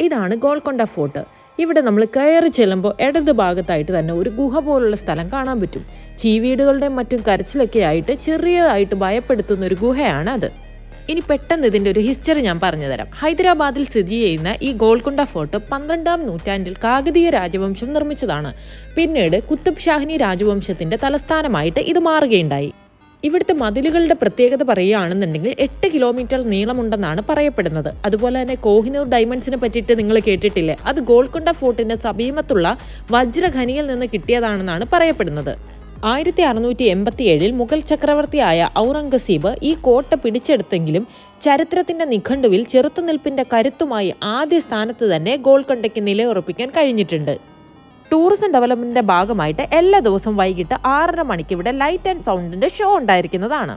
ഇതാണ് ഗോൾക്കൊണ്ട ഫോർട്ട്. ഇവിടെ നമ്മൾ കയറി ചെല്ലുമ്പോൾ ഇടത് ഭാഗത്തായിട്ട് തന്നെ ഒരു ഗുഹ പോലുള്ള സ്ഥലം കാണാൻ പറ്റും. ചീവീടുകളുടെയും മറ്റും കരച്ചിലൊക്കെ ആയിട്ട് ചെറിയതായിട്ട് ഭയപ്പെടുത്തുന്ന ഒരു ഗുഹയാണ് അത്. ഇനി പെട്ടെന്ന് ഇതിൻ്റെ ഒരു ഹിസ്റ്ററി ഞാൻ പറഞ്ഞുതരാം. ഹൈദരാബാദിൽ സ്ഥിതി ചെയ്യുന്ന ഈ ഗോൾക്കൊണ്ട ഫോർട്ട് 12-ാം നൂറ്റാണ്ടിൽ കാകതീയ രാജവംശം നിർമ്മിച്ചതാണ്. പിന്നീട് കുത്തുബ് ഷാഹിനി രാജവംശത്തിൻ്റെ തലസ്ഥാനമായിട്ട് ഇത് മാറുകയുണ്ടായി. ഇവിടുത്തെ മതിലുകളുടെ പ്രത്യേകത പറയുകയാണെന്നുണ്ടെങ്കിൽ 8 കിലോമീറ്റർ നീളമുണ്ടെന്നാണ് പറയപ്പെടുന്നത്. അതുപോലെ തന്നെ കോഹിനൂർ ഡയമണ്ട്സിനെ പറ്റിയിട്ട് നിങ്ങൾ കേട്ടിട്ടില്ലേ? അത് ഗോൾക്കൊണ്ട ഫോർട്ടിൻ്റെ സമീപത്തുള്ള വജ്രഖനിയിൽ നിന്ന് കിട്ടിയതാണെന്നാണ് പറയപ്പെടുന്നത്. 1687 മുഗൾ ചക്രവർത്തിയായ ഔറംഗസീബ് ഈ കോട്ട പിടിച്ചെടുത്തെങ്കിലും ചരിത്രത്തിന്റെ നിഘണ്ടുവിൽ ചെറുത്തുനിൽപ്പിന്റെ കരുത്തുമായി ആദ്യ സ്ഥാനത്ത് തന്നെ ഗോൾക്കൊണ്ടയ്ക്ക് നിലയുറപ്പിക്കാൻ കഴിഞ്ഞിട്ടുണ്ട്. ടൂറിസം ഡെവലപ്മെന്റിന്റെ ഭാഗമായിട്ട് എല്ലാ ദിവസവും വൈകിട്ട് 6:30 മണിക്ക് ഇവിടെ ലൈറ്റ് ആൻഡ് സൗണ്ടിന്റെ ഷോ ഉണ്ടായിരിക്കുന്നതാണ്.